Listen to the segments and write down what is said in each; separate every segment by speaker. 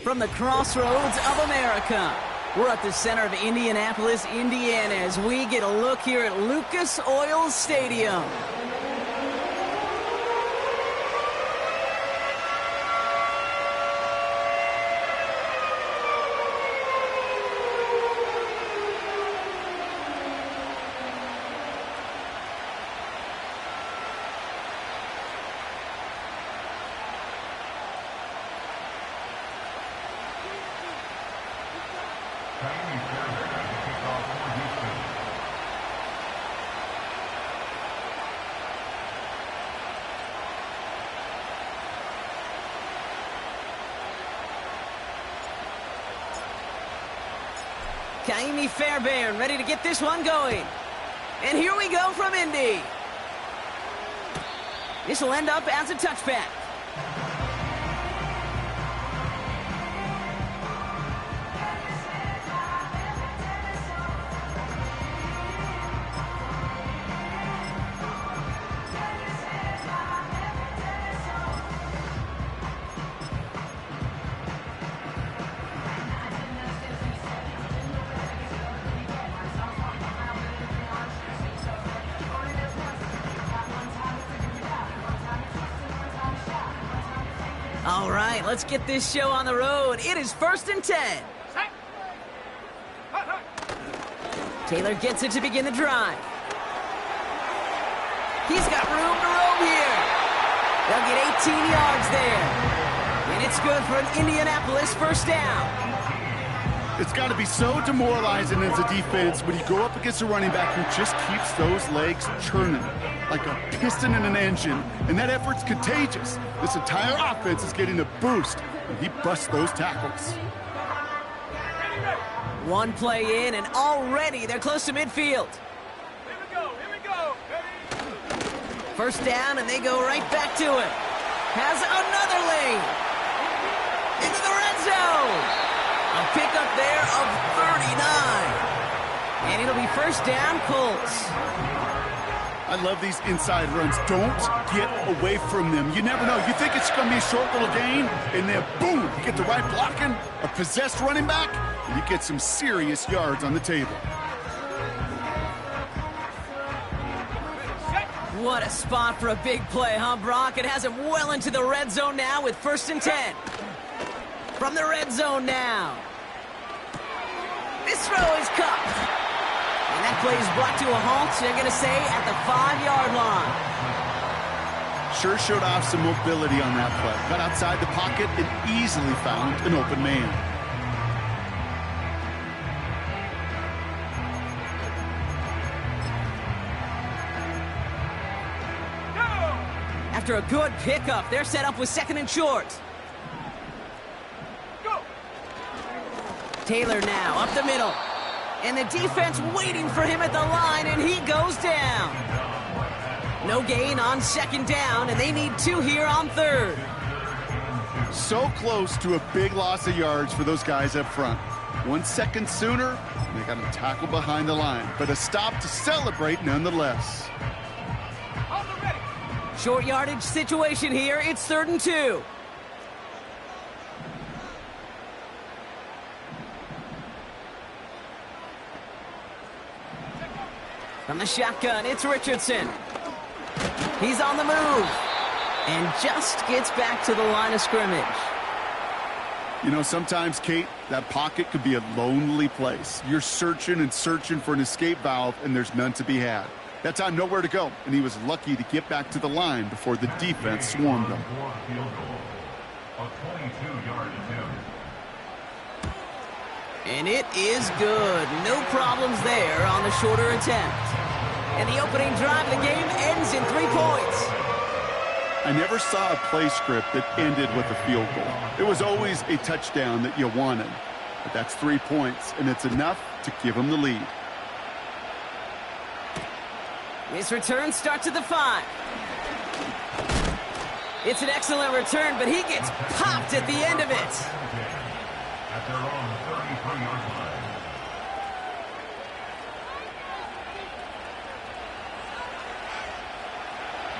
Speaker 1: From the crossroads of America, we're at the center of Indianapolis, Indiana, as we get a look here at Lucas Oil Stadium. Kaimi Fairbairn ready to get this one going. And here we go from Indy. This will end up as a touchback. All right, let's get this show on the road. It is 1st and 10. Taylor gets it to begin the drive. He's got room to roam here. They'll get 18 yards there. And it's good for an Indianapolis first down.
Speaker 2: It's got to be so demoralizing as a defense when you go up against a running back who just keeps those legs churning like a piston in an engine, and that effort's contagious. This entire offense is getting a boost, and he busts those tackles.
Speaker 1: One play in, and already they're close to midfield.
Speaker 3: Here we go. Ready?
Speaker 1: First down, and they go right back to it. Has another lane. Into the red zone. A pickup there of 39. And it'll be first down, Colts.
Speaker 2: I love these inside runs. Don't get away from them. You never know. You think it's going to be a short little gain, and then boom, you get the right blocking, a possessed running back, and you get some serious yards on the table.
Speaker 1: What a spot for a big play, huh, Brock? It has him well into the red zone now with 1st and 10. From the red zone now. This throw is caught. And that play is brought to a halt, they're going to say, at the 5-yard line.
Speaker 2: Sure showed off some mobility on that play. Got outside the pocket and easily found an open man.
Speaker 1: After a good pickup, they're set up with 2nd and short. Taylor now up the middle. And the defense waiting for him at the line, and he goes down. No gain on 2nd down, and they need 2 here on 3rd.
Speaker 2: So close to a big loss of yards for those guys up front. 1 second sooner, and they got a tackle behind the line. But a stop to celebrate nonetheless.
Speaker 1: Short yardage situation here. It's 3rd and 2. From the shotgun, it's Richardson. He's on the move. And just gets back to the line of scrimmage.
Speaker 2: You know, sometimes, Kate, that pocket could be a lonely place. You're searching and searching for an escape valve, and there's none to be had. That time, nowhere to go, and he was lucky to get back to the line before the defense swarmed him.
Speaker 1: And it is good. No problems there on the shorter attempt. And the opening drive of the game ends in 3 points.
Speaker 2: I never saw a play script that ended with a field goal. It was always a touchdown that you wanted. But that's 3 points, and it's enough to give them the lead.
Speaker 1: His return starts at the 5. It's an excellent return, but he gets popped at the end of it.
Speaker 3: At their own 33-yard line.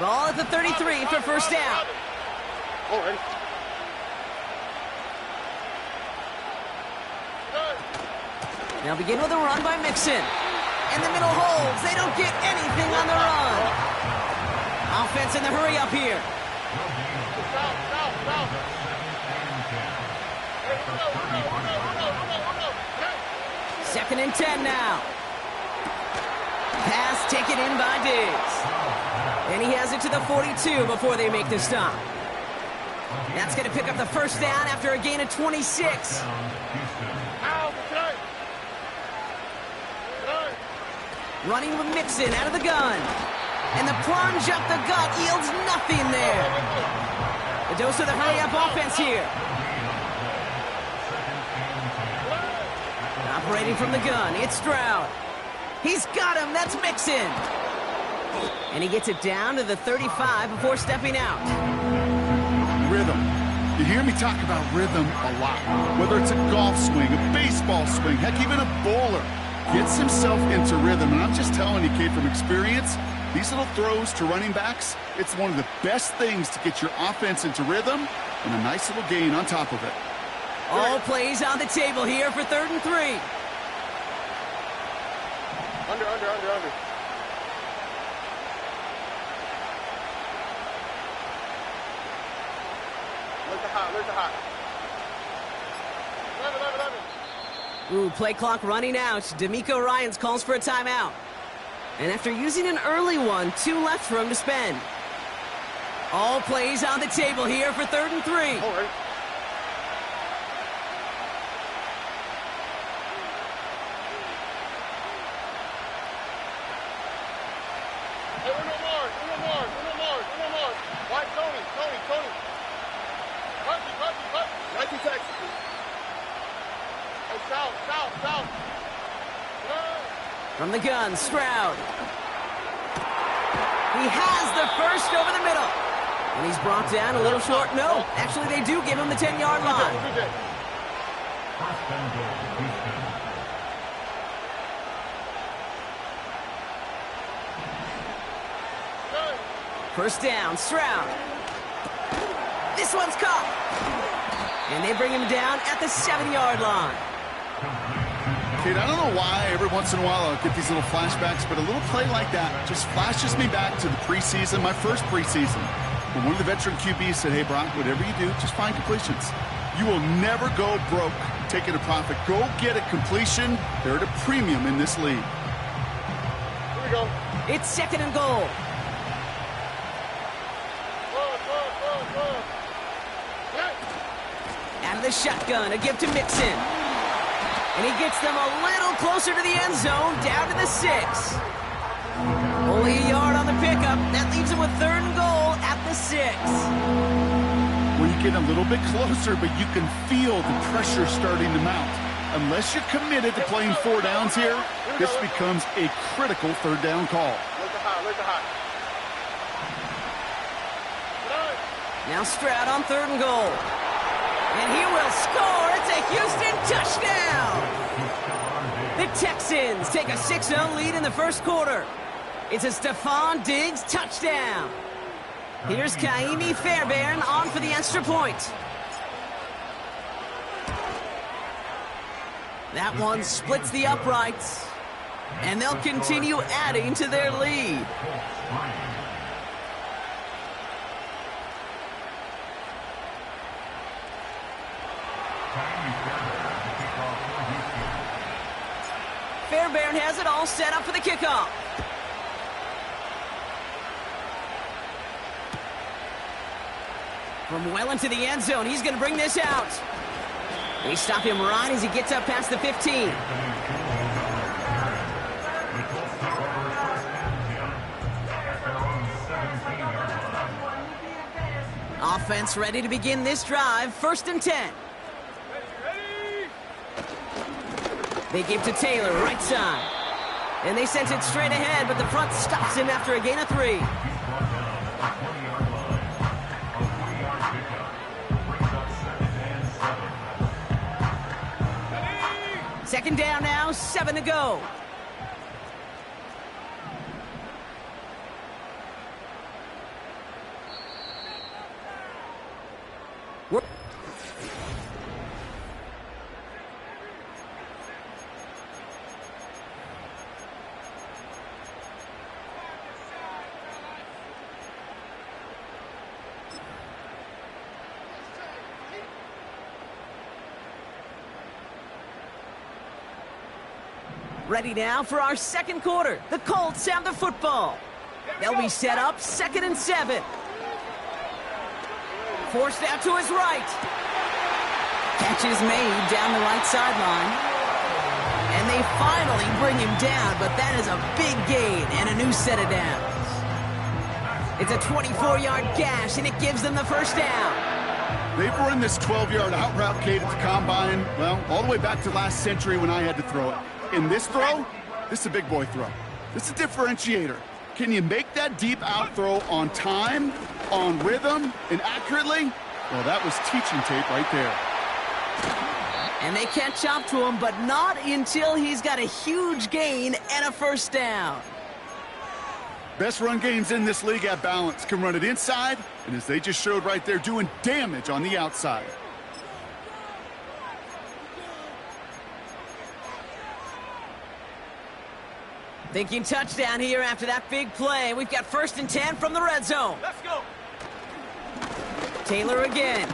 Speaker 1: Ball at the 33 for first down.
Speaker 2: All right.
Speaker 1: They'll begin with a run by Mixon. And the middle holds. They don't get anything on the run. Offense in the hurry up here. Second and 10 now. Pass taken in by Diggs. And he has it to the 42 before they make the stop. That's going to pick up the first down after a gain of 26. Running with Mixon out of the gun. And the plunge up the gut yields nothing there. A dose of the hurry-up offense here. Operating from the gun, it's Stroud. He's got him, that's Mixon. And he gets it down to the 35 before stepping out.
Speaker 2: Rhythm. You hear me talk about rhythm a lot. Whether it's a golf swing, a baseball swing, heck, even a bowler. Gets himself into rhythm. And I'm just telling you, kid, from experience, these little throws to running backs, it's one of the best things to get your offense into rhythm and a nice little gain on top of it.
Speaker 1: All plays on the table here for 3rd and 3.
Speaker 4: Under. Where's the hot? 11.
Speaker 1: Ooh, play clock running out. D'Amico Ryans calls for a timeout. And after using an early one, 2 left for him to spend. All plays on the table here for 3rd and 3.
Speaker 4: All right. Hey, Uno Mars. Why, Tony. Right to Texas. Hey, south.
Speaker 1: From the gun, Stroud. He has the first over the middle. And he's brought down a little short. No, actually they do give him the 10-yard line. First down, Stroud. This one's caught. And they bring him down at the 7-yard line.
Speaker 2: Kid, I don't know why every once in a while I'll get these little flashbacks, but a little play like that just flashes me back to the preseason, my first preseason. When one of the veteran QBs said, hey, Brock, whatever you do, just find completions. You will never go broke taking a profit. Go get a completion. They're at a premium in this league.
Speaker 4: Here we go.
Speaker 1: It's 2nd and goal. Out of the shotgun, a give to Mixon. And he gets them a little closer to the end zone, down to the 6. Only a yard on the pickup. That leaves him with 3rd and goal at the 6.
Speaker 2: Well, you get a little bit closer, but you can feel the pressure starting to mount. Unless you're committed to playing 4 downs here, this becomes a critical 3rd down call.
Speaker 4: Where's the hot?
Speaker 1: Now Stroud on 3rd and goal. And he will score. It's a Houston touchdown. The Texans take a 6-0 lead in the first quarter. It's a Stephon Diggs touchdown. Here's Kaimi Fairbairn on for the extra point. That one splits the uprights. And they'll continue adding to their lead. Fairbairn has it all set up for the kickoff. From well into the end zone, he's going to bring this out. They stop him right as he gets up past the 15. Offense ready to begin this drive. 1st and 10. They give to Taylor, right side. And they sent it straight ahead, but the front stops him after a gain of 3. Second down now, 7 to go. Ready now for our second quarter. The Colts have the football. They'll be set up 2nd and 7. Forced out to his right. Catch is made down the right sideline. And they finally bring him down, but that is a big gain and a new set of downs. It's a 24-yard gash, and it gives them the first down.
Speaker 2: They've run this 12-yard out route, Kate, at the combine, well, all the way back to last century when I had to throw it. In this throw, this is a big boy throw. This is a differentiator. Can you make that deep out throw on time, on rhythm, and accurately? Well, that was teaching tape right there.
Speaker 1: And they catch up to him, but not until he's got a huge gain and a first down.
Speaker 2: Best run games in this league at balance. Can run it inside, and as they just showed right there, doing damage on the outside.
Speaker 1: Thinking touchdown here after that big play. We've got 1st and 10 from the red zone.
Speaker 4: Let's go.
Speaker 1: Taylor again.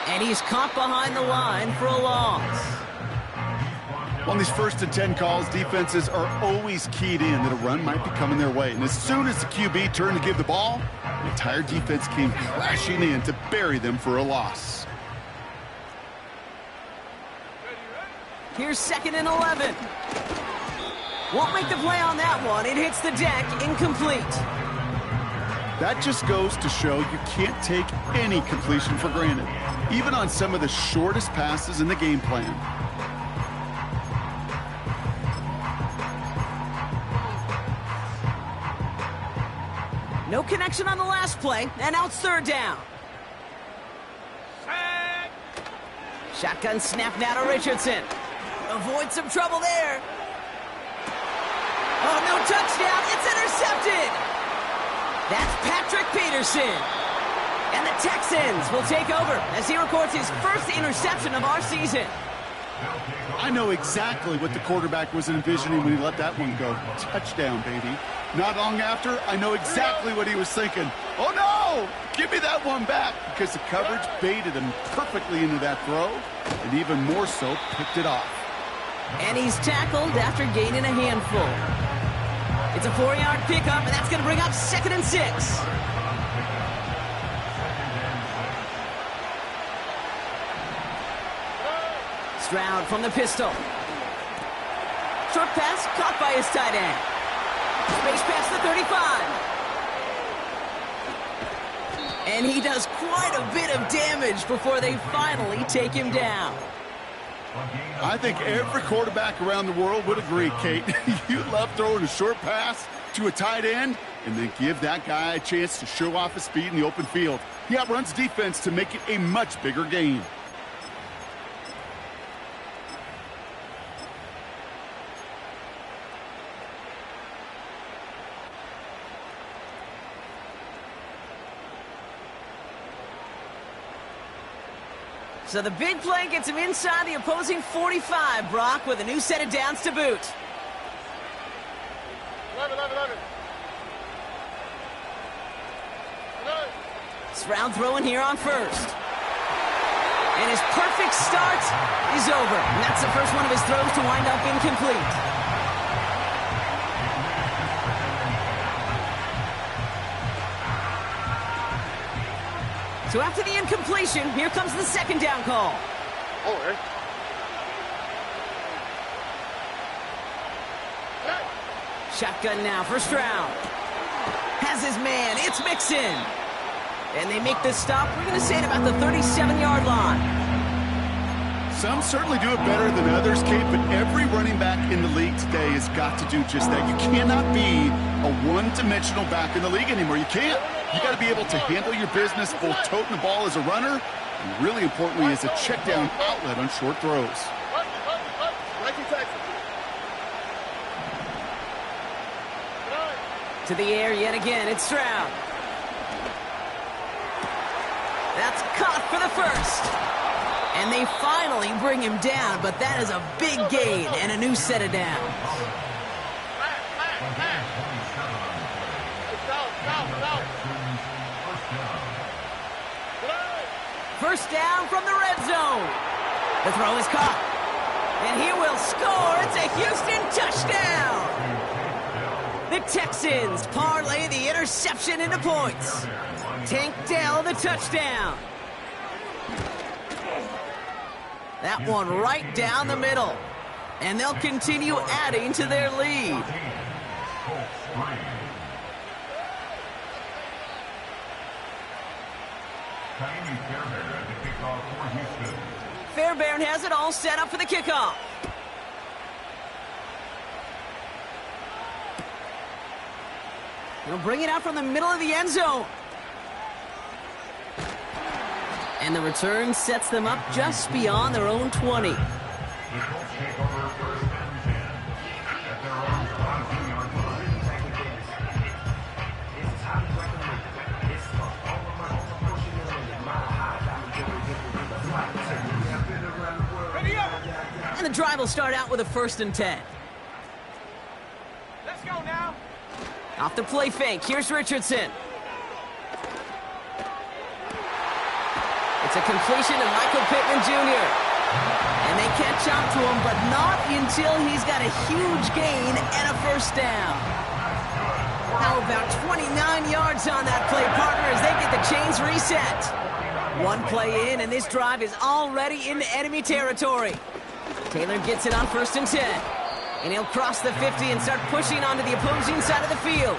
Speaker 1: And he's caught behind the line for a loss.
Speaker 2: On these 1st and 10 calls, defenses are always keyed in that a run might be coming their way. And as soon as the QB turned to give the ball, the entire defense came crashing in to bury them for a loss.
Speaker 1: Here's 2nd and 11. Won't make the play on that one. It hits the deck, incomplete.
Speaker 2: That just goes to show you can't take any completion for granted, even on some of the shortest passes in the game plan.
Speaker 1: No connection on the last play, and now it's 3rd down. Shotgun snap now to Richardson. Avoid some trouble there. Oh, no touchdown. It's intercepted. That's Patrick Peterson. And the Texans will take over as he records his first interception of our season.
Speaker 2: I know exactly what the quarterback was envisioning when he let that one go. Touchdown, baby. Not long after, I know exactly what he was thinking. Oh, no! Give me that one back, because the coverage baited him perfectly into that throw, and even more so, picked it off.
Speaker 1: And he's tackled after gaining a handful. It's a 4-yard pickup, and that's going to bring up 2nd and 6. Stroud from the pistol. Short pass caught by his tight end. Space past the 35. And he does quite a bit of damage before they finally take him down.
Speaker 2: I think every quarterback around the world would agree, Kate. You love throwing a short pass to a tight end and then give that guy a chance to show off his speed in the open field. He outruns defense to make it a much bigger gain.
Speaker 1: So the big play gets him inside the opposing 45, Brock, with a new set of downs to boot.
Speaker 4: 11.
Speaker 1: Stroud throwing here on 1st. And his perfect start is over. And that's the first one of his throws to wind up incomplete. So after the incompletion, here comes the 2nd down call.
Speaker 4: Oh, eh?
Speaker 1: Shotgun now for Stroud. Has his man. It's Mixon. And they make this stop, we're going to say, at about the 37-yard line.
Speaker 2: Some certainly do it better than others, Kate, but every running back in the league today has got to do just that. You cannot be a one-dimensional back in the league anymore. You can't. You got to be able to handle your business, both toting the ball as a runner, and really importantly as a check-down outlet on short throws.
Speaker 1: To the air yet again, it's Stroud. That's caught for the first. And they finally bring him down, but that is a big gain and a new set of downs. First down from the red zone. The throw is caught. And he will score. It's a Houston touchdown. The Texans parlay the interception into points. Tank Dell the touchdown. That one right down the middle. And they'll continue adding to their lead. Fairbairn has it all set up for the kickoff. He'll bring it out from the middle of the end zone. And the return sets them up just beyond their own 20. And the drive will start out with a 1st and 10.
Speaker 4: Let's go now.
Speaker 1: Off the play fake, here's Richardson. It's a completion to Michael Pittman Jr. And they catch up to him, but not until he's got a huge gain and a 1st down. How about 29 yards on that play, partner, as they get the chains reset. One play in, and this drive is already into enemy territory. Taylor gets it on 1st and 10. And he'll cross the 50 and start pushing onto the opposing side of the field.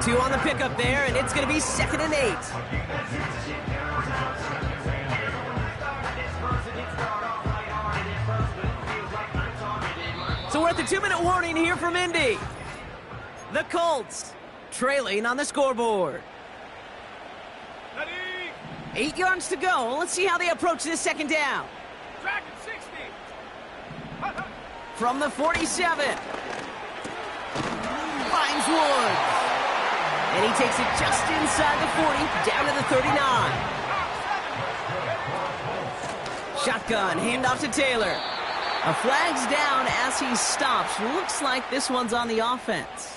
Speaker 1: 2 on the pickup there, and it's going to be 2nd and 8. So we're at the 2-minute warning here from Indy. The Colts trailing on the scoreboard. 8 yards to go. Let's see how they approach this 2nd down.
Speaker 4: Dragon 60.
Speaker 1: From the 47. Finds Woods. And he takes it just inside the 40, down to the 39. Shotgun, handoff to Taylor. A flag's down as he stops. Looks like this one's on the offense.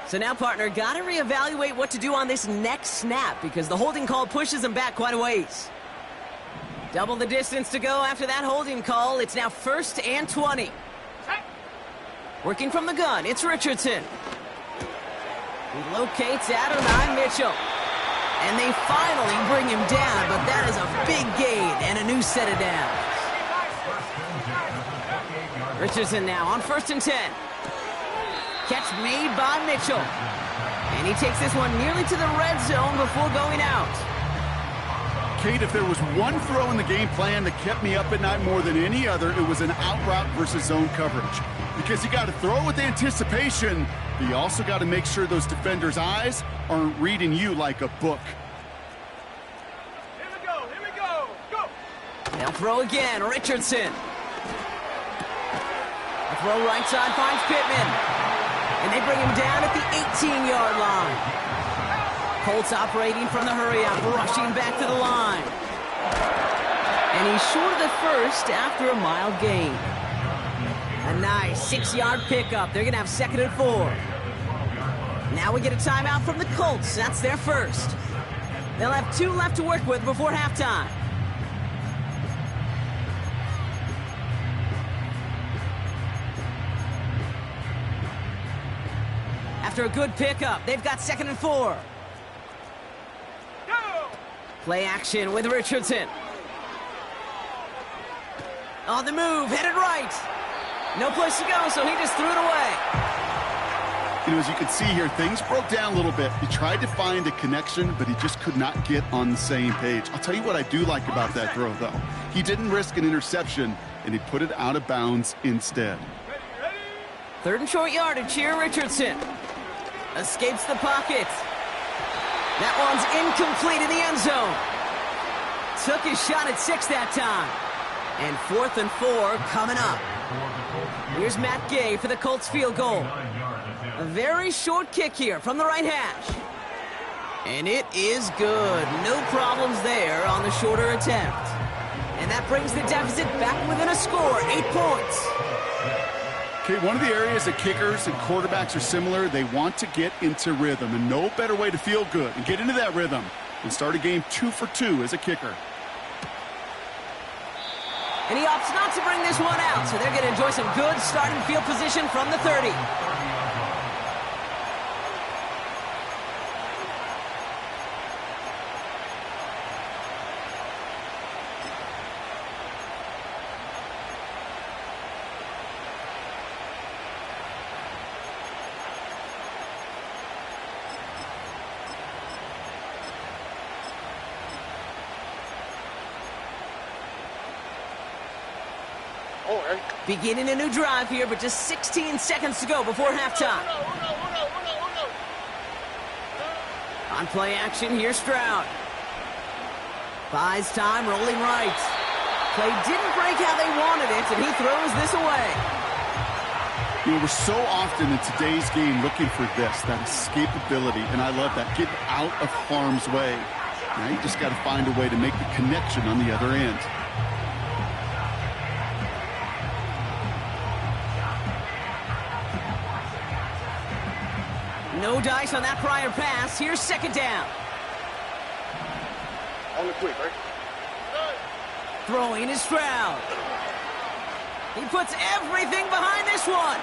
Speaker 1: So now, partner, got to reevaluate what to do on this next snap because the holding call pushes him back quite a ways. Double the distance to go after that holding call. It's now 1st and 20. Working from the gun, it's Richardson. He locates Adonai Mitchell. And they finally bring him down, but that is a big gain and a new set of downs. Richardson now on 1st and 10. Catch made by Mitchell. And he takes this one nearly to the red zone before going out.
Speaker 2: Kate, if there was one throw in the game plan that kept me up at night more than any other, it was an out route versus zone coverage. Because you got to throw with anticipation, but you also got to make sure those defenders' eyes aren't reading you like a book.
Speaker 4: Here we go, go!
Speaker 1: They'll throw again, Richardson. A throw right side finds Pittman. And they bring him down at the 18-yard line. Colts operating from the hurry-up, rushing back to the line. And he's short of the 1st after a mild gain. A nice 6-yard pickup. They're going to have 2nd and 4. Now we get a timeout from the Colts. That's their 1st. They'll have 2 left to work with before halftime. After a good pickup, they've got 2nd and 4.
Speaker 4: Go!
Speaker 1: Play action with Richardson. On the move, headed right. No place to go, so he just threw it away.
Speaker 2: You know, as you can see here, things broke down a little bit. He tried to find a connection, but he just could not get on the same page. I'll tell you what I do like about that throw, though. He didn't risk an interception, and he put it out of bounds instead.
Speaker 4: Ready?
Speaker 1: 3rd and short yardage here, Richardson. Escapes the pocket. That one's incomplete in the end zone. Took his shot at 6 that time. And 4th and 4 coming up. Here's Matt Gay for the Colts field goal. A very short kick here from the right hash. And it is good. No problems there on the shorter attempt. And that brings the deficit back within a score, 8 points.
Speaker 2: Okay, one of the areas that kickers and quarterbacks are similar, they want to get into rhythm. And no better way to feel good and get into that rhythm than start a game 2 for 2 as a kicker.
Speaker 1: And he opts not to bring this one out, so they're going to enjoy some good starting field position from the 30. Beginning a new drive here, but just 16 seconds to go before halftime. On play action, here's Stroud. Buys time, rolling right. Play didn't break how they wanted it, and he throws this away.
Speaker 2: You know, we're so often in today's game looking for this, that escapability, and I love that. Get out of harm's way. Now you just got to find a way to make the connection on the other end.
Speaker 1: No dice on that prior pass. Here's second down.
Speaker 4: On the quick, right?
Speaker 1: Throwing is Stroud. He puts everything behind this one.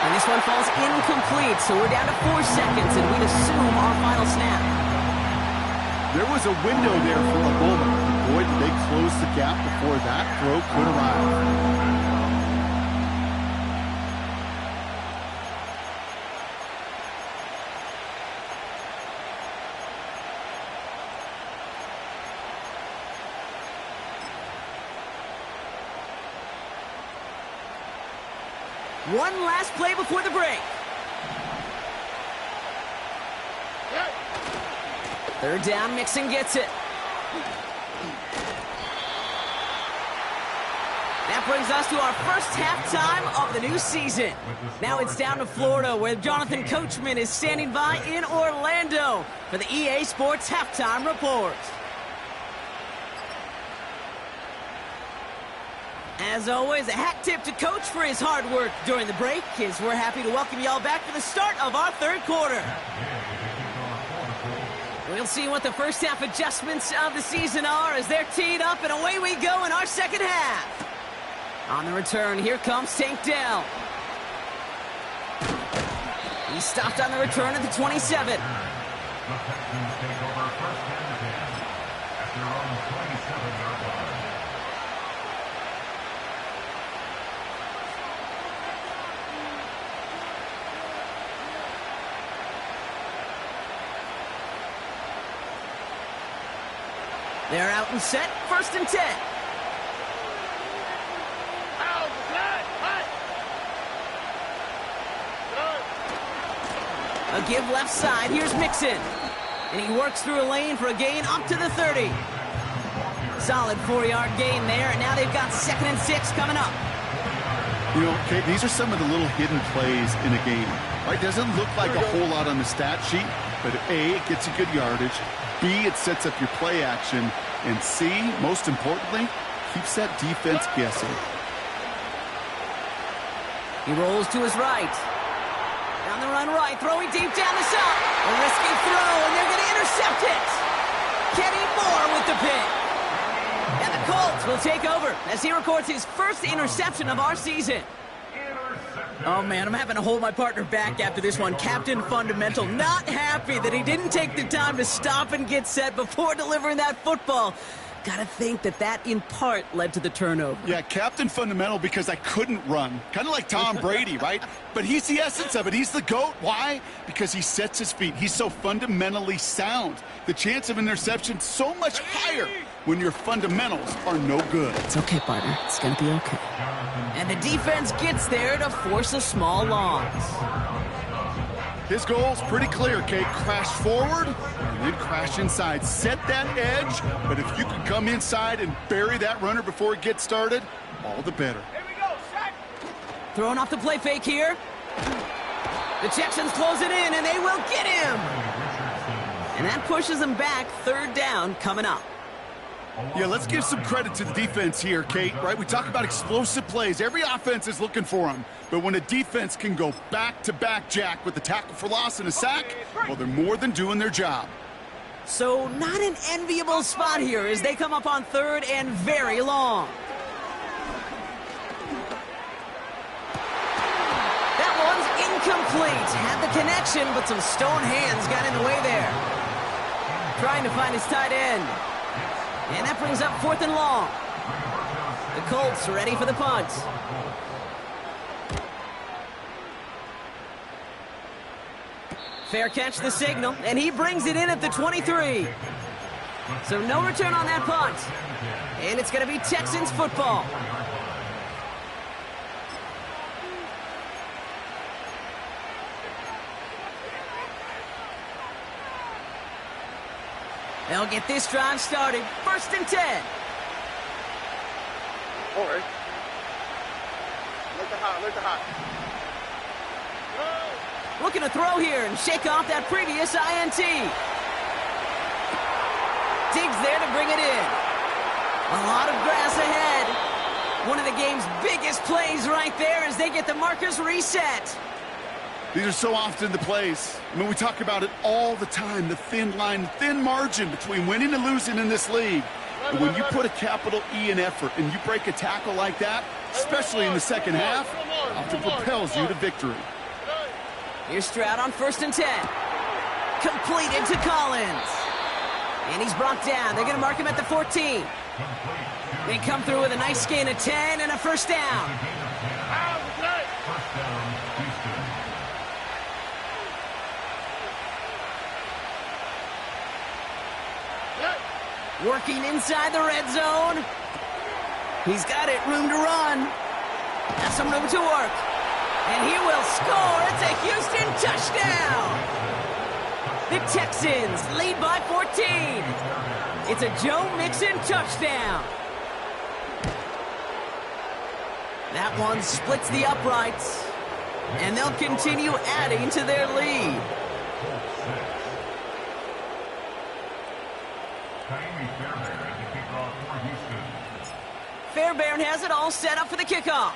Speaker 1: And this one falls incomplete, so we're down to 4 seconds, and we'd assume our final snap.
Speaker 2: There was a window there for a moment. Boy, did they close the gap before that throw could arrive.
Speaker 1: One last play before the break. Third down, Mixon gets it. That brings us to our first halftime of the new season. Now it's down to Florida, where Jonathan Coachman is standing by in Orlando for the EA Sports Halftime Report. As always, a hat tip to Coach for his hard work during the break, as we're happy to welcome y'all back for the start of our third quarter. We'll see what the first half adjustments of the season are as they're teed up, and away we go in our second half. On the return, here comes Tank Dell. He stopped on the return at the 27.
Speaker 3: The Texans take over first and 10 at their own 27-yard line.
Speaker 1: They're out and set, first and 10. A give left side, here's Mixon. And he works through a lane for a gain up to the 30. Solid 4-yard gain there, and now they've got 2nd and 6 coming up.
Speaker 2: You know, okay, these are some of the little hidden plays in a game. Right, doesn't look like a whole lot on the stat sheet, but A, it gets you good yardage. B, it sets up your play action. And C, most importantly, keeps that defense guessing.
Speaker 1: He rolls to his right. Down the run right, throwing deep down the side. A risky throw, and they're going to intercept it. Kenny Moore with the pick. And the Colts will take over as he records his first interception of our season. Oh, man, I'm having to hold my partner back after this one. Captain Fundamental not happy that he didn't take the time to stop and get set before delivering that football. Gotta think that in part led to the turnover.
Speaker 2: Yeah, Captain Fundamental because I couldn't run. Kind of like Tom Brady, right? But he's the essence of it. He's the GOAT. Why? Because he sets his feet. He's so fundamentally sound. The chance of interception so much higher when your fundamentals are no good.
Speaker 1: It's okay, partner. It's gonna be okay. And the defense gets there to force a small loss.
Speaker 2: His goal's pretty clear, Kate. Crash forward and then crash inside. Set that edge, but if you can come inside and bury that runner before it gets started, all the better.
Speaker 4: Here we go, sack.
Speaker 1: Throwing off the play fake here. The Texans close it in, and they will get him. And that pushes them back. Third down coming up.
Speaker 2: Yeah, let's give some credit to the defense here, Kate, right? We talk about explosive plays. Every offense is looking for them. But when a defense can go back-to-back, Jack, with a tackle for loss and a sack, well, they're more than doing their job.
Speaker 1: So not an enviable spot here as they come up on third and very long. That one's incomplete. Had the connection, but some stone hands got in the way there. Trying to find his tight end. And that brings up 4th and long. The Colts ready for the punt. Fair catch the signal, and he brings it in at the 23. So no return on that punt. And it's going to be Texans football. They'll get this drive started. 1st and 10.
Speaker 4: All right. Look the hot.
Speaker 1: Looking to throw here and shake off that previous INT. Digs there to bring it in. A lot of grass ahead. One of the game's biggest plays right there as they get the markers reset.
Speaker 2: These are so often the plays. I mean, we talk about it all the time, the thin line, thin margin between winning and losing in this league. And when you put a capital E in effort and you break a tackle like that, especially in the second half, it often propels you to victory.
Speaker 1: Here's Stroud on 1st and 10. Completed to Collins. And he's brought down. They're going to mark him at the 14. They come through with a nice gain of 10 and a 1st down. Working inside the red zone. He's got it, room to run. Has some room to work. And he will score. It's a Houston touchdown. The Texans lead by 14. It's a Joe Mixon touchdown. That one splits the uprights. And they'll continue adding to their lead. Fairbairn has it all set up for the kickoff.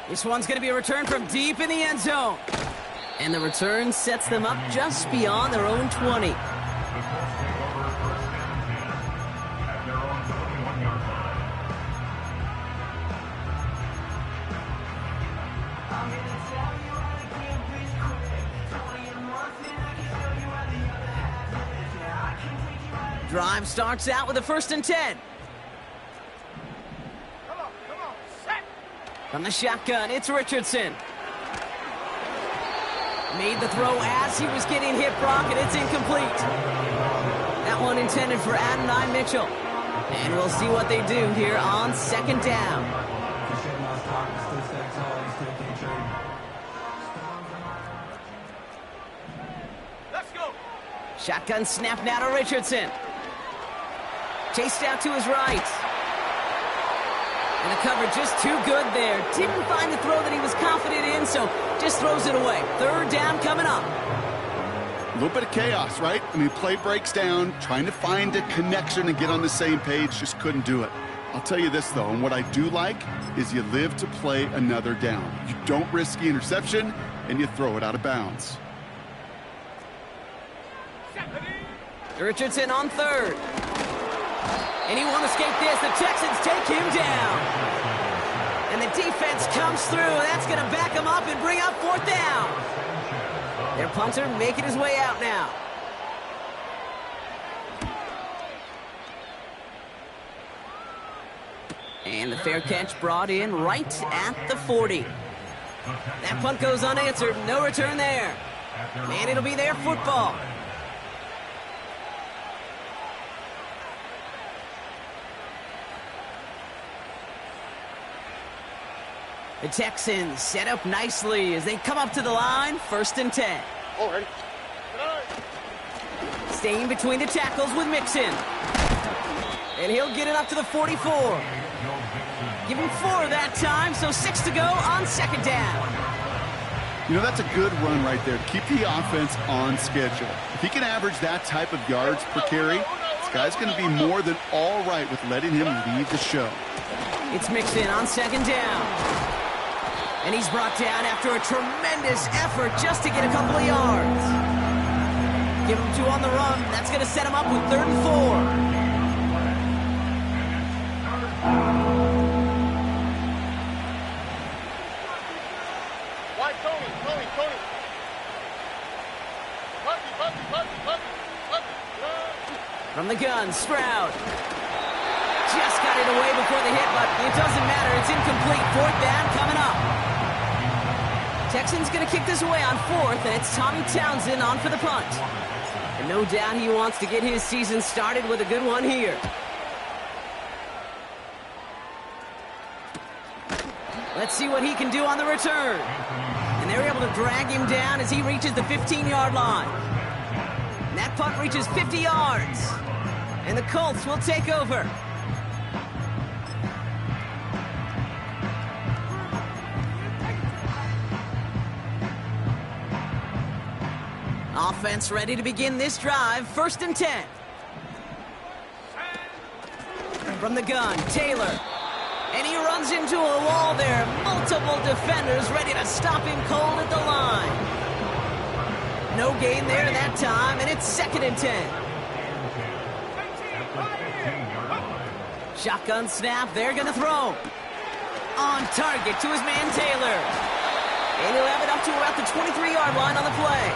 Speaker 1: This one's going to be a return from deep in the end zone. And the return sets them up just beyond their own 20. Drive starts out with a 1st and 10.
Speaker 4: Come on, set.
Speaker 1: From the shotgun, it's Richardson. Made the throw as he was getting hit, Brock, and it's incomplete. That one intended for Adonai Mitchell. And we'll see what they do here on 2nd down.
Speaker 4: Let's go.
Speaker 1: Shotgun snap now to Richardson. Chased out to his right. And the cover just too good there. Didn't find the throw that he was confident in, so just throws it away. 3rd down coming up.
Speaker 2: A little bit of chaos, right? I mean, play breaks down, trying to find a connection and get on the same page, just couldn't do it. I'll tell you this, though, and what I do like is you live to play another down. You don't risk the interception, and you throw it out of bounds.
Speaker 1: Richardson on 3rd. And he won't escape this. The Texans take him down. And the defense comes through. That's going to back him up and bring up 4th down. Their punter making his way out now. And the fair catch brought in right at the 40. That punt goes unanswered. No return there. And it'll be their football. The Texans set up nicely as they come up to the line. 1st and 10.
Speaker 4: All right.
Speaker 1: Staying between the tackles with Mixon. And he'll get it up to the 44. Give him 4 that time, so 6 to go on 2nd down.
Speaker 2: You know, that's a good run right there to keep the offense on schedule. If he can average that type of yards per carry, this guy's going to be more than all right with letting him lead the show.
Speaker 1: It's Mixon on 2nd down. And he's brought down after a tremendous effort just to get a couple of yards. Give him 2 on the run. That's going to set him up with 3rd and 4.
Speaker 4: Why, Tony? Puppy.
Speaker 1: From the gun, Stroud. Just got it away before the hit, but it doesn't matter. It's incomplete. 4th down coming up. Texans going to kick this away on 4th, and it's Tommy Townsend on for the punt. And no doubt he wants to get his season started with a good one here. Let's see what he can do on the return. And they're able to drag him down as he reaches the 15-yard line. And that punt reaches 50 yards. And the Colts will take over. Offense ready to begin this drive. 1st and 10. From the gun, Taylor. And he runs into a wall there. Multiple defenders ready to stop him cold at the line. No gain there that time, and it's 2nd and 10. Shotgun snap, they're going to throw. On target to his man Taylor. And he'll have it up to about the 23-yard line on the play.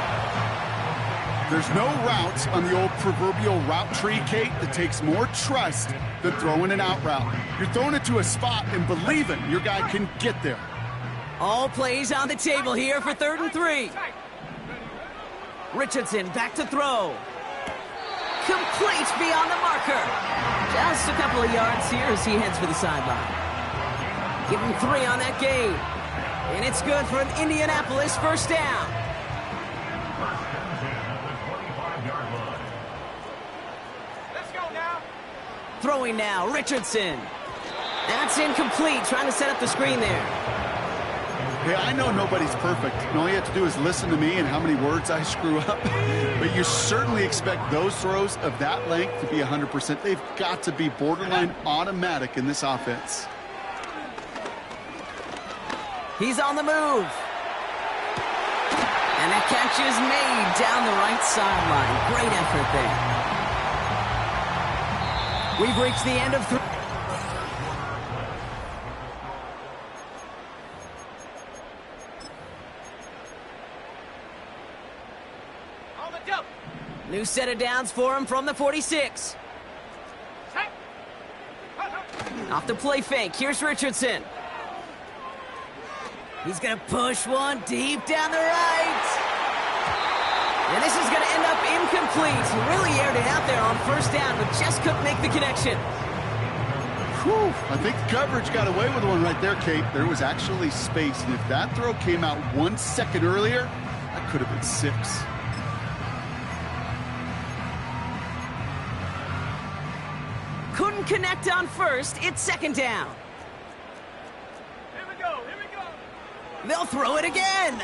Speaker 2: There's no routes on the old proverbial route tree, Kate, that takes more trust than throwing an out route. You're throwing it to a spot and believing your guy can get there.
Speaker 1: All plays on the table here for 3rd and 3. Richardson back to throw. Complete beyond the marker. Just a couple of yards here as he heads for the sideline. Give him 3 on that gain. And it's good for an Indianapolis 1st down. Throwing now, Richardson. That's incomplete, trying to set up the screen there.
Speaker 2: Hey, I know nobody's perfect. And all you have to do is listen to me and how many words I screw up. But you certainly expect those throws of that length to be 100%. They've got to be borderline automatic in this offense.
Speaker 1: He's on the move. And that catch is made down the right sideline. Great effort there. We've reached the end of 3.
Speaker 4: On the jump.
Speaker 1: New set of downs for him from the 46. Off the play fake. Here's Richardson. He's going to push one deep down the right. And this is going to end up incomplete. He really aired it out there on 1st down, but just couldn't make the connection.
Speaker 2: Whew, I think the coverage got away with one right there, Kate. There was actually space, and if that throw came out 1 second earlier, that could have been 6.
Speaker 1: Couldn't connect on 1st. It's 2nd down.
Speaker 4: Here we go.
Speaker 1: They'll throw it again.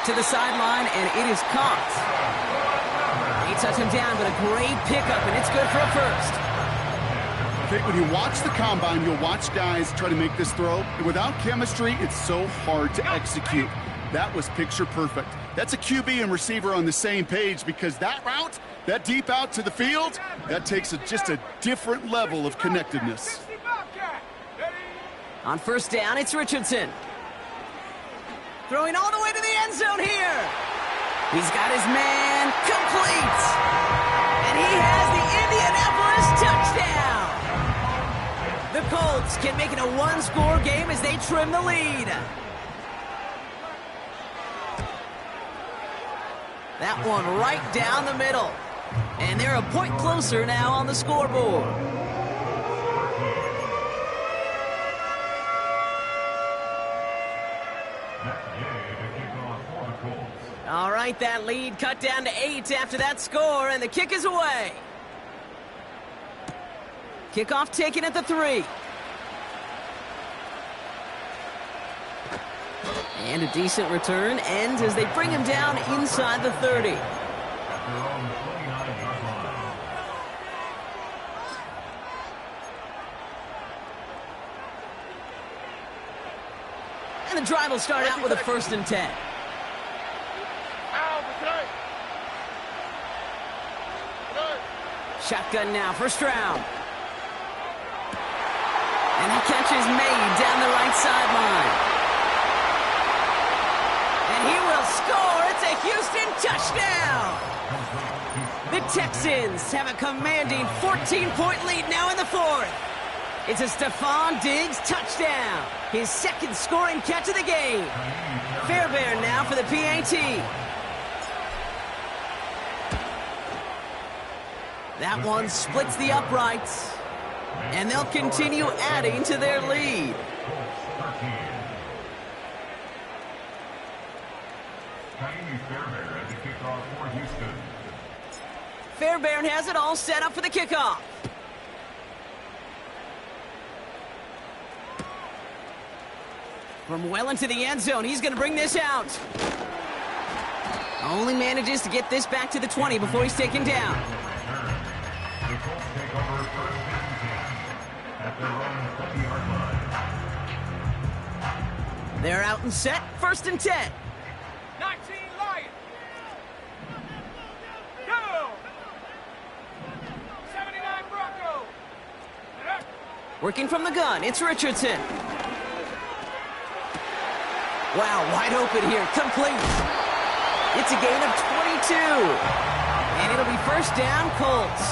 Speaker 1: To the sideline, and it is caught. They touch him down, but a great pickup, and it's good for a 1st.
Speaker 2: Okay, when you watch the combine, you'll watch guys try to make this throw. And without chemistry, it's so hard to execute. That was picture perfect. That's a QB and receiver on the same page, because that route, that deep out to the field, that takes just a different level of connectedness.
Speaker 1: On 1st down, it's Richardson. Throwing all the way to the end zone here. He's got his man complete. And he has the Indianapolis touchdown. The Colts can make it a 1-score game as they trim the lead. That one right down the middle. And they're a point closer now on the scoreboard. All right, that lead cut down to 8 after that score, and the kick is away. Kickoff taken at the 3. And a decent return ends as they bring him down inside the 30. And the drive will start out with a 1st and 10. Shotgun now, first round. And the catch is made down the right sideline. And he will score. It's a Houston touchdown. The Texans have a commanding 14-point lead now in the 4th. It's a Stephon Diggs touchdown. His 2nd scoring catch of the game. Fairbairn now for the PAT. That one splits the uprights. And they'll continue adding to their lead. Fairbairn has it all set up for the kickoff. From well into the end zone, he's going to bring this out. Only manages to get this back to the 20 before he's taken down.
Speaker 3: The Colts take over 1st and 10 at their own 20-yard line.
Speaker 1: They're out and set, 1st and 10.
Speaker 4: 19 Lions. Go. 79 Broncos.
Speaker 1: Working from the gun, it's Richardson. Wow, wide open here, complete. It's a gain of 22. And it'll be 1st down, Colts.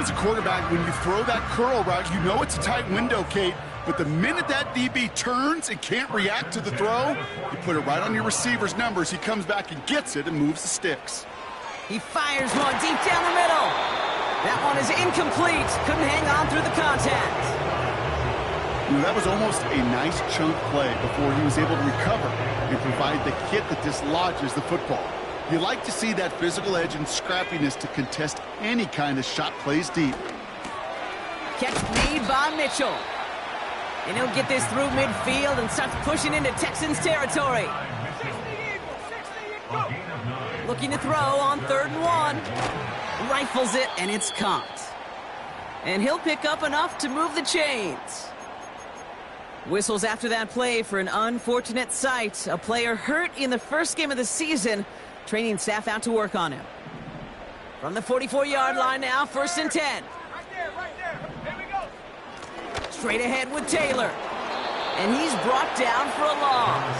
Speaker 2: As a quarterback, when you throw that curl route, you know it's a tight window, Kate. But the minute that DB turns and can't react to the throw, you put it right on your receiver's numbers. He comes back and gets it and moves the sticks.
Speaker 1: He fires one deep down the middle. That one is incomplete. Couldn't hang on through the contact.
Speaker 2: You know, that was almost a nice chunk play before he was able to recover and provide the hit that dislodges the football. You like to see that physical edge and scrappiness to contest any kind of shot plays deep.
Speaker 1: Catch made by Mitchell. And he'll get this through midfield and starts pushing into Texans territory.
Speaker 4: 60 Eagles.
Speaker 1: Looking to throw on 3rd and 1. Rifles it, and it's caught. And he'll pick up enough to move the chains. Whistles after that play for an unfortunate sight. A player hurt in the 1st game of the season. Training staff out to work on him. From the 44-yard line now, 1st and 10.
Speaker 4: Right there. Here we go.
Speaker 1: Straight ahead with Taylor. And he's brought down for a loss.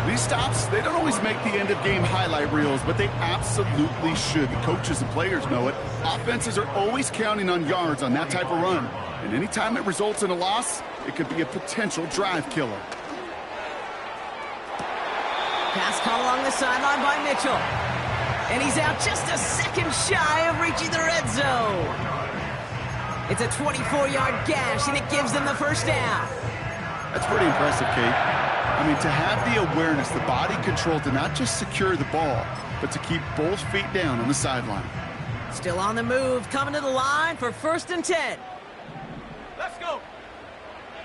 Speaker 2: These stops, they don't always make the end-of-game highlight reels, but they absolutely should. The coaches and players know it. Offenses are always counting on yards on that type of run. And anytime it results in a loss, it could be a potential drive killer.
Speaker 1: Pass caught along the sideline by Mitchell. And he's out just a second shy of reaching the red zone. It's a 24-yard gash, and it gives them the 1st down.
Speaker 2: That's pretty impressive, Kate. I mean, to have the awareness, the body control to not just secure the ball, but to keep both feet down on the sideline.
Speaker 1: Still on the move, coming to the line for 1st and 10.
Speaker 4: Let's go.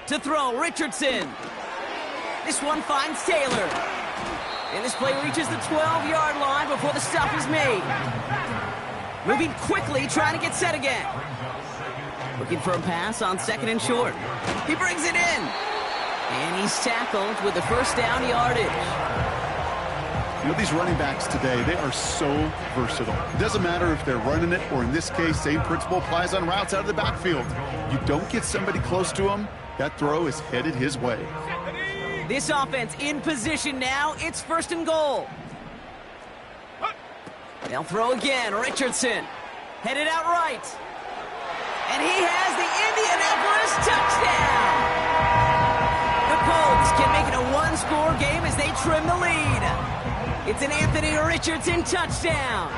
Speaker 1: To throw, Richardson. This one finds Taylor. And this play reaches the 12-yard line before the stop is made. Moving quickly, trying to get set again. Looking for a pass on 2nd and short. He brings it in. And he's tackled with the 1st down yardage.
Speaker 2: You know, these running backs today, they are so versatile. It doesn't matter if they're running it, or in this case, same principle applies on routes out of the backfield. You don't get somebody close to him, that throw is headed his way.
Speaker 1: This offense in position now. It's 1st and goal. They'll throw again. Richardson headed out right. And he has the Indianapolis touchdown. The Colts can make it a 1-score game as they trim the lead. It's an Anthony Richardson touchdown.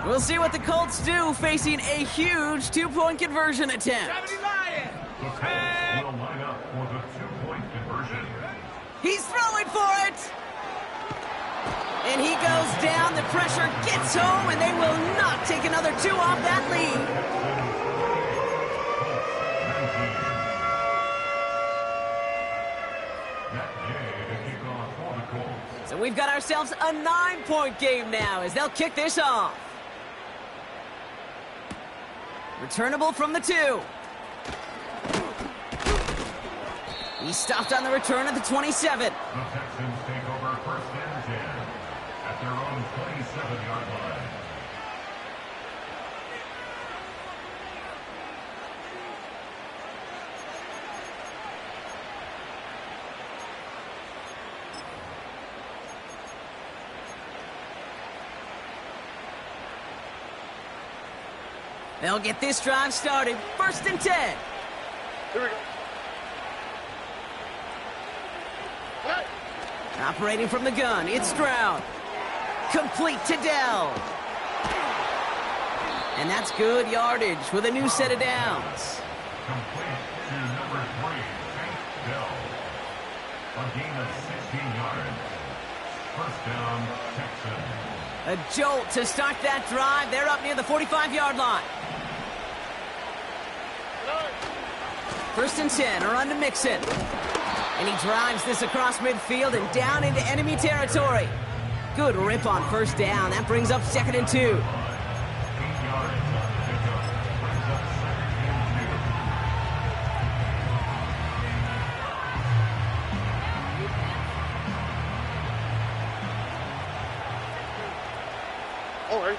Speaker 1: We'll see what the Colts do facing a huge 2-point conversion attempt.
Speaker 4: 70 Lions.
Speaker 3: The Colts will line up for the 2-point conversion.
Speaker 1: He's throwing for it. And he goes down. The pressure gets home, and they will not take another 2 off that lead. So we've got ourselves a 9-point game now as they'll kick this off. Returnable from the 2. He's stopped on the return at the 27.
Speaker 3: The Texans take over first and 10 at their own 27-yard line.
Speaker 1: They'll get this drive started. First and 10.
Speaker 4: Here we go.
Speaker 1: Operating from the gun, it's Stroud. Complete to Dell. And that's good yardage with a new set of downs.
Speaker 3: Complete to number 3, Hank Dell. A gain of 16 yards. First down, Texans.
Speaker 1: A jolt to start that drive. They're up near the 45-yard line. First and 10, a run to Mixon. And he drives this across midfield and down into enemy territory. Good rip on first down. That brings up second and 2.
Speaker 3: 8 yards on the pickup. Brings up second and 2.
Speaker 4: All right.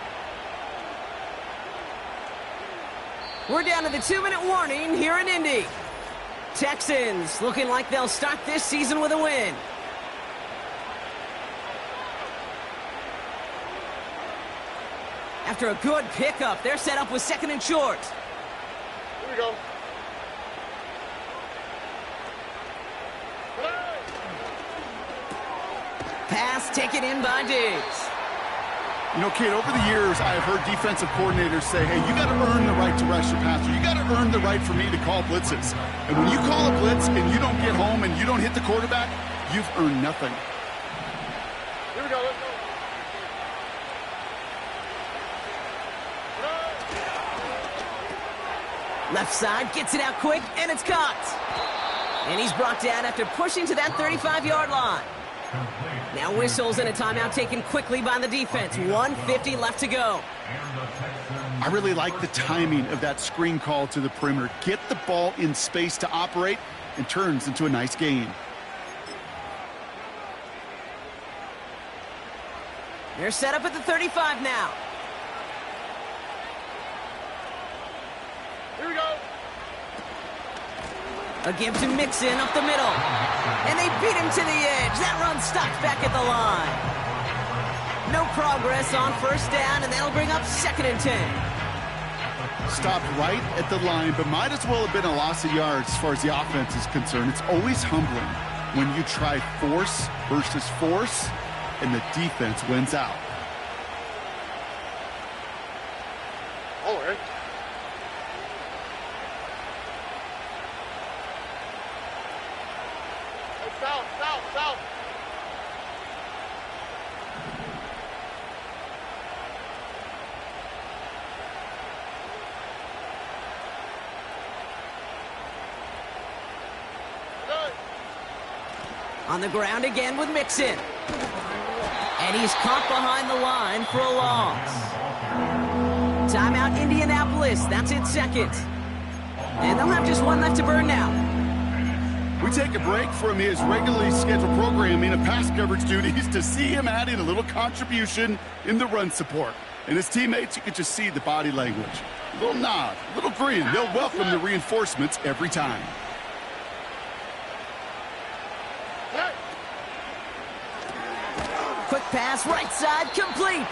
Speaker 1: We're down to the 2-minute warning here in Indy. Texans looking like they'll start this season with a win. After a good pickup, they're set up with second and short.
Speaker 4: Here we go.
Speaker 1: Pass taken in by Diggs.
Speaker 2: You know, kid, over the years, I've heard defensive coordinators say, hey, you got to earn the right to rush your passer. You got to earn the right for me to call blitzes. And when you call a blitz and you don't get home and you don't hit the quarterback, you've earned nothing.
Speaker 4: Here we go. Let's go.
Speaker 1: Left side gets it out quick, and it's caught. And he's brought down after pushing to that 35-yard line. Now whistles and a timeout taken quickly by the defense. 1:50 left to go.
Speaker 2: I really like the timing of that screen call to the perimeter. Get the ball in space to operate and turns into a nice gain.
Speaker 1: They're set up at the 35 now.
Speaker 4: Here we go.
Speaker 1: A give to Mixon up the middle. And they beat him to the edge. That run stopped back at the line. No progress on first down, and that'll bring up second and 10.
Speaker 2: Stopped right at the line, but might as well have been a loss of yards as far as the offense is concerned. It's always humbling when you try force versus force, and the defense wins out.
Speaker 4: All right. South, south, south.
Speaker 1: On the ground again with Mixon. And he's caught behind the line for a loss. Timeout Indianapolis. That's it second. And they'll have just one left to burn now.
Speaker 2: We take a break from his regularly scheduled programming of pass coverage duties to see him adding a little contribution in the run support. And his teammates, you can just see the body language. A little nod, a little grin. They'll welcome the reinforcements every time.
Speaker 1: Quick pass, right side, complete.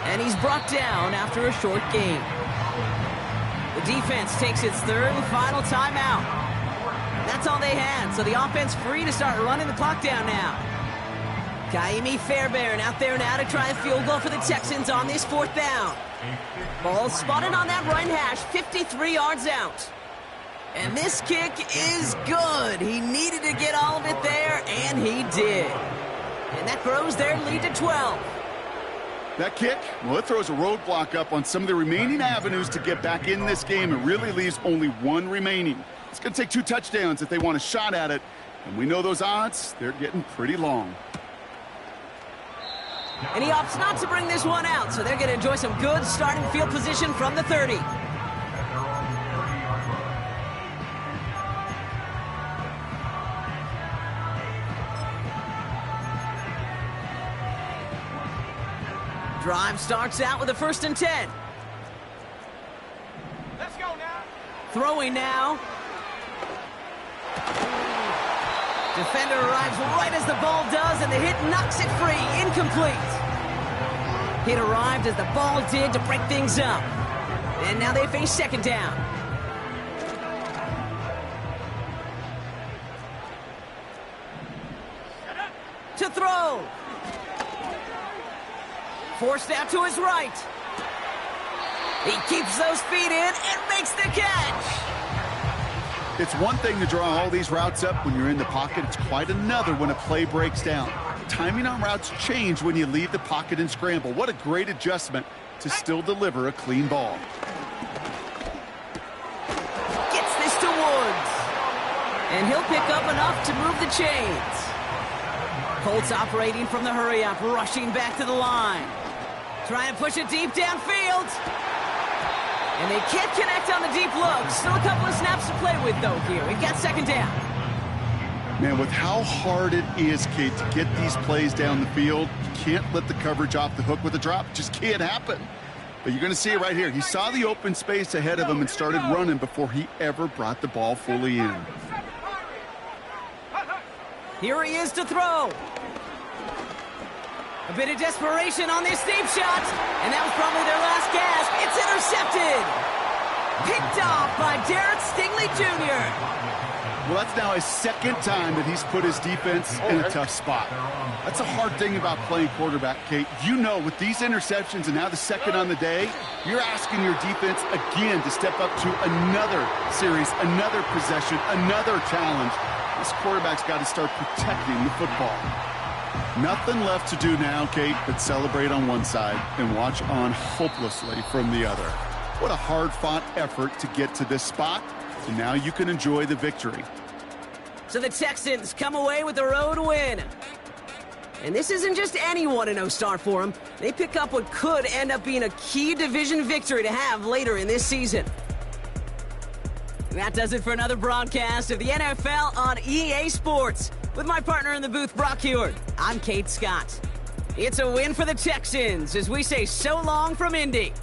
Speaker 1: And he's brought down after a short game. The defense takes its third and final timeout. That's all they had, so the offense free to start running the clock down now. Kaimi Fairbairn out there now to try a field goal for the Texans on this fourth down. Ball spotted on that right hash, 53 yards out. And this kick is good. He needed to get all of it there, and he did. And that grows their lead to 12.
Speaker 2: That kick, well, it throws a roadblock up on some of the remaining avenues to get back in this game. It really leaves only one remaining. It's going to take 2 touchdowns if they want a shot at it. And we know those odds, they're getting pretty long.
Speaker 1: And he opts not to bring this one out, so they're going to enjoy some good starting field position from the 30. Drive starts out with a 1st and 10.
Speaker 4: Let's go now.
Speaker 1: Throwing now. Defender arrives right as the ball does, and the hit knocks it free. Incomplete. Hit arrived as the ball did to break things up. And now they face 2nd down. To throw. Forced out to his right. He keeps those feet in and makes the catch.
Speaker 2: It's one thing to draw all these routes up when you're in the pocket. It's quite another when a play breaks down. Timing on routes change when you leave the pocket and scramble. What a great adjustment to still deliver a clean ball.
Speaker 1: Gets this to Woods. And he'll pick up enough to move the chains. Colts operating from the hurry-up, rushing back to the line. Trying to push it deep downfield. And they can't connect on the deep look. Still a couple of snaps to play with, though, here. We've got 2nd down.
Speaker 2: Man, with how hard it is, Kate, to get these plays down the field, you can't let the coverage off the hook with a drop. It just can't happen. But you're going to see it right here. He saw the open space ahead of him and started running before he ever brought the ball fully in.
Speaker 1: Here he is to throw. A bit of desperation on this deep shot, and that was probably their last gasp. It's intercepted. Picked off by Derek Stingley Jr.
Speaker 2: Well, that's now his 2nd time that he's put his defense in a tough spot. That's a hard thing about playing quarterback, Kate. You know, with these interceptions and now the 2nd on the day, you're asking your defense again to step up to another series, another possession, another challenge. This quarterback's got to start protecting the football. Nothing left to do now, Kate, but celebrate on one side and watch on hopelessly from the other. What a hard-fought effort to get to this spot, and now you can enjoy the victory.
Speaker 1: So the Texans come away with a road win. And this isn't just any 1-0 start for them. They pick up what could end up being a key division victory to have later in this season. And that does it for another broadcast of the NFL on EA Sports. With my partner in the booth, Brock Heward, I'm Kate Scott. It's a win for the Texans as we say so long from Indy.